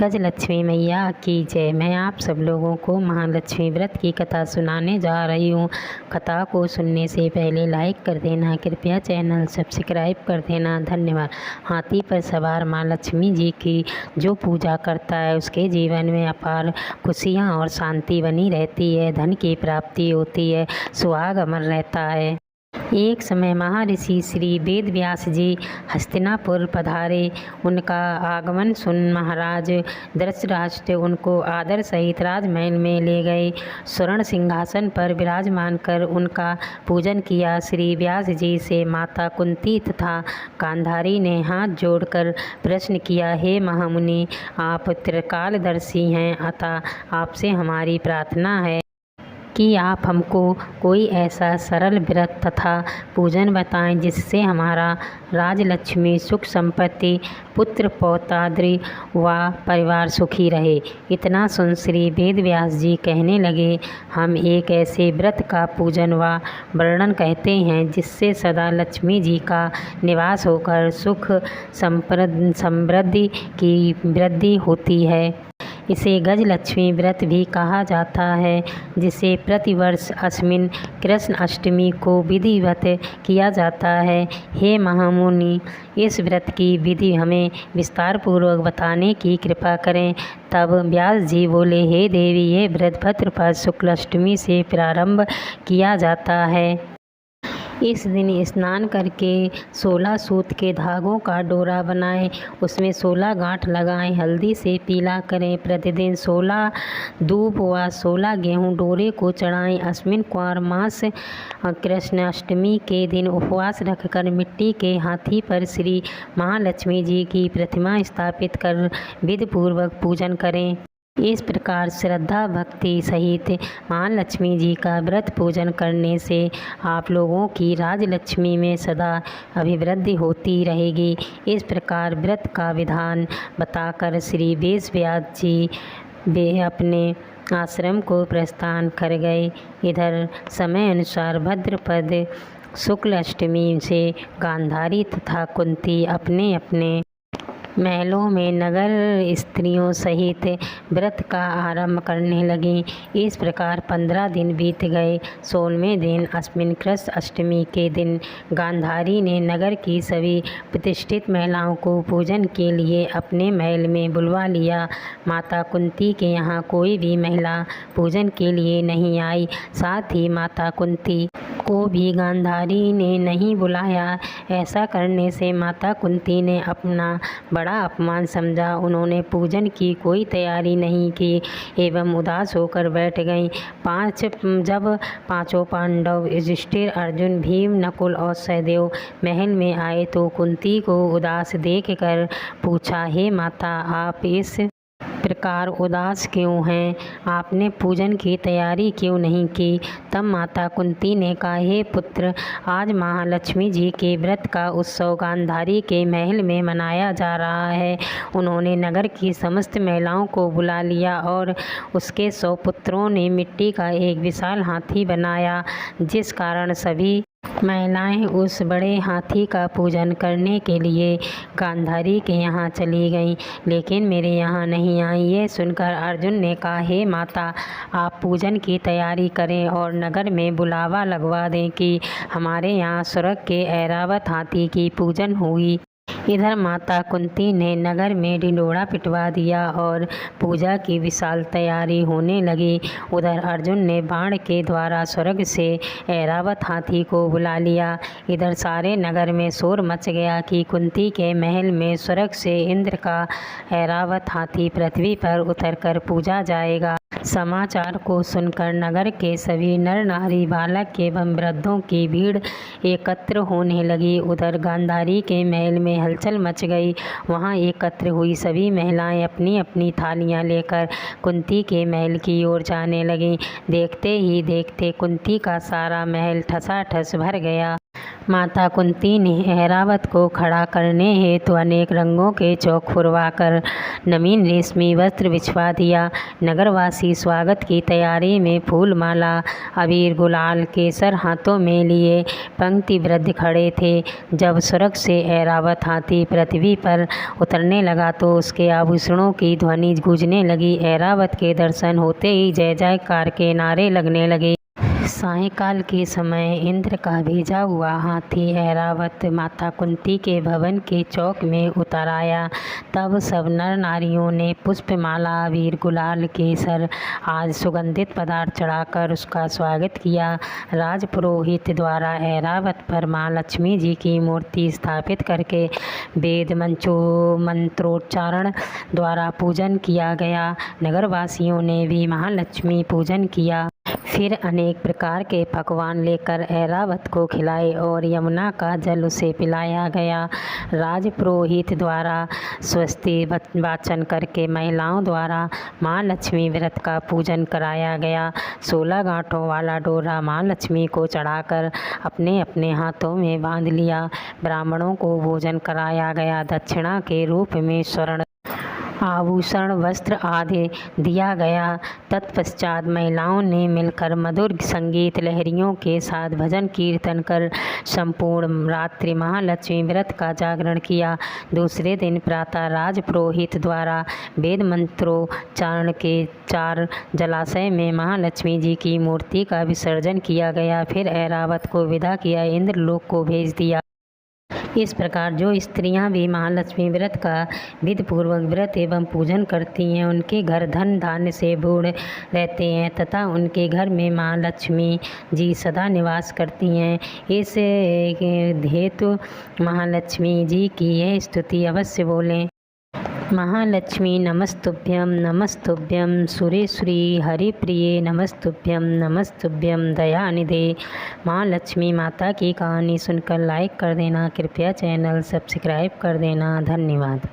गजलक्ष्मी मैया की जय। मैं आप सब लोगों को महालक्ष्मी व्रत की कथा सुनाने जा रही हूँ। कथा को सुनने से पहले लाइक कर देना, कृपया चैनल सब्सक्राइब कर देना, धन्यवाद। हाथी पर सवार माँ लक्ष्मी जी की जो पूजा करता है उसके जीवन में अपार खुशियाँ और शांति बनी रहती है, धन की प्राप्ति होती है, सुहाग अमर रहता है। एक समय महर्षि श्री वेद व्यास जी हस्तिनापुर पधारे। उनका आगमन सुन महाराज धृतराष्ट्र उनको आदर सहित राजमहल में ले गए। स्वर्ण सिंहासन पर विराजमान कर उनका पूजन किया। श्री व्यास जी से माता कुंती तथा गांधारी ने हाथ जोड़कर प्रश्न किया, हे महामुनि, आप त्रिकालदर्शी हैं, अतः आपसे हमारी प्रार्थना है कि आप हमको कोई ऐसा सरल व्रत तथा पूजन बताएं जिससे हमारा राजलक्ष्मी, सुख संपत्ति, पुत्र पौत्रादि व परिवार सुखी रहे। इतना सुन श्री वेद व्यास जी कहने लगे, हम एक ऐसे व्रत का पूजन व वर्णन कहते हैं जिससे सदा लक्ष्मी जी का निवास होकर सुख समृद्धि की वृद्धि होती है। इसे गजलक्ष्मी व्रत भी कहा जाता है, जिसे प्रतिवर्ष अस्मिन कृष्ण अष्टमी को विधिवत किया जाता है। हे महामुनि, इस व्रत की विधि हमें विस्तार पूर्वक बताने की कृपा करें। तब व्यास जी बोले, हे देवी, ये व्रत भाद्रपद शुक्ल अष्टमी से प्रारंभ किया जाता है। इस दिन स्नान करके 16 सूत के धागों का डोरा बनाएं, उसमें 16 गांठ लगाएं, हल्दी से पीला करें। प्रतिदिन 16 दूब व 16 गेहूं डोरे को चढ़ाएं। अश्विन कुमार मास कृष्ण अष्टमी के दिन उपवास रखकर मिट्टी के हाथी पर श्री महालक्ष्मी जी की प्रतिमा स्थापित कर विधिपूर्वक पूजन करें। इस प्रकार श्रद्धा भक्ति सहित महालक्ष्मी जी का व्रत पूजन करने से आप लोगों की राजलक्ष्मी में सदा अभिवृद्धि होती रहेगी। इस प्रकार व्रत का विधान बताकर श्री वेद व्यास जी वे अपने आश्रम को प्रस्थान कर गए। इधर समय अनुसार भाद्रपद शुक्ल अष्टमी से गांधारी तथा कुंती अपने अपने महलों में नगर स्त्रियों सहित व्रत का आरंभ करने लगीं। इस प्रकार 15 दिन बीत गए। 16वें दिन अस्मिन कृष्ण अष्टमी के दिन गांधारी ने नगर की सभी प्रतिष्ठित महिलाओं को पूजन के लिए अपने महल में बुलवा लिया। माता कुंती के यहाँ कोई भी महिला पूजन के लिए नहीं आई। साथ ही माता कुंती को भी गांधारी ने नहीं बुलाया। ऐसा करने से माता कुंती ने अपना बड़ा अपमान समझा। उन्होंने पूजन की कोई तैयारी नहीं की एवं उदास होकर बैठ गईं। जब पांचों पांडव युधिष्ठिर, अर्जुन, भीम, नकुल और सहदेव महल में आए तो कुंती को उदास देखकर पूछा, हे माता, आप इस प्रकार उदास क्यों हैं? आपने पूजन की तैयारी क्यों नहीं की? तब माता कुंती ने कहा, हे पुत्र, आज महालक्ष्मी जी के व्रत का उत्सव गांधारी के महल में मनाया जा रहा है। उन्होंने नगर की समस्त महिलाओं को बुला लिया और उसके 100 पुत्रों ने मिट्टी का एक विशाल हाथी बनाया, जिस कारण सभी महिलाएं उस बड़े हाथी का पूजन करने के लिए गांधारी के यहाँ चली गईं, लेकिन मेरे यहाँ नहीं आई। ये सुनकर अर्जुन ने कहा, हे माता, आप पूजन की तैयारी करें और नगर में बुलावा लगवा दें कि हमारे यहाँ स्वर्ग के ऐरावत हाथी की पूजन हुई। इधर माता कुंती ने नगर में ढिंढोरा पिटवा दिया और पूजा की विशाल तैयारी होने लगी। उधर अर्जुन ने बाण के द्वारा स्वर्ग से ऐरावत हाथी को बुला लिया। इधर सारे नगर में शोर मच गया कि कुंती के महल में स्वर्ग से इंद्र का ऐरावत हाथी पृथ्वी पर उतरकर पूजा जाएगा। समाचार को सुनकर नगर के सभी नर नारी, बालक एवं वृद्धों की भीड़ एकत्र होने लगी। उधर गांधारी के महल में हलचल मच गई। वहां एकत्र हुई सभी महिलाएं अपनी अपनी थालियां लेकर कुंती के महल की ओर जाने लगीं। देखते ही देखते कुंती का सारा महल ठसाठस भर गया। माता कुंती ने ऐरावत को खड़ा करने हेतु अनेक रंगों के चौक फुरवाकर नवीन रेशमी वस्त्र बिछवा दिया। नगरवासी स्वागत की तैयारी में फूल माला, अबीर, गुलाल, केसर हाथों में लिए पंक्तिबद्ध खड़े थे। जब स्वर्ग से ऐरावत हाथी पृथ्वी पर उतरने लगा तो उसके आभूषणों की ध्वनि गूंजने लगी। ऐरावत के दर्शन होते ही जय जयकार के नारे लगने लगे। सायंकाल के समय इंद्र का भेजा हुआ हाथी ऐरावत माता कुंती के भवन के चौक में उतर आया। तब सब नर नारियों ने पुष्पमाला, अबीर, गुलाल, केसर आदि सुगंधित पदार्थ चढ़ाकर उसका स्वागत किया। राजपुरोहित द्वारा ऐरावत पर माँ लक्ष्मी जी की मूर्ति स्थापित करके वेद मंत्रोच्चारण द्वारा पूजन किया गया। नगरवासियों ने भी महालक्ष्मी पूजन किया। फिर अनेक प्रकार के पकवान लेकर ऐरावत को खिलाए और यमुना का जल उसे पिलाया गया। राजपुरोहित द्वारा स्वस्ति वाचन करके महिलाओं द्वारा माँ लक्ष्मी व्रत का पूजन कराया गया। 16 गांठों वाला डोरा माँ लक्ष्मी को चढ़ाकर अपने अपने हाथों में बांध लिया। ब्राह्मणों को भोजन कराया गया। दक्षिणा के रूप में स्वर्ण आभूषण, वस्त्र आदि दिया गया। तत्पश्चात महिलाओं ने मिलकर मधुर संगीत लहरियों के साथ भजन कीर्तन कर संपूर्ण रात्रि महालक्ष्मी व्रत का जागरण किया। दूसरे दिन प्रातः राजपुरोहित द्वारा वेद मंत्रोच्चारण के 4 जलाशय में महालक्ष्मी जी की मूर्ति का विसर्जन किया गया। फिर ऐरावत को विदा किया, इंद्रलोक को भेज दिया। इस प्रकार जो स्त्रियां भी महालक्ष्मी व्रत का विधिपूर्वक व्रत एवं पूजन करती हैं उनके घर धन धान्य से पूर्ण रहते हैं तथा उनके घर में महालक्ष्मी जी सदा निवास करती हैं। इस हेतु महालक्ष्मी जी की यह स्तुति अवश्य बोलें। महालक्ष्मी नमस्तुभ्यं नमस्तुभ्यं सुरेश्वरी हरिप्रिये नमस्तुभ्यं नमस्तुभ्यं दयानिधे। माँ लक्ष्मी माता की कहानी सुनकर लाइक कर देना, कृपया चैनल सब्सक्राइब कर देना। धन्यवाद।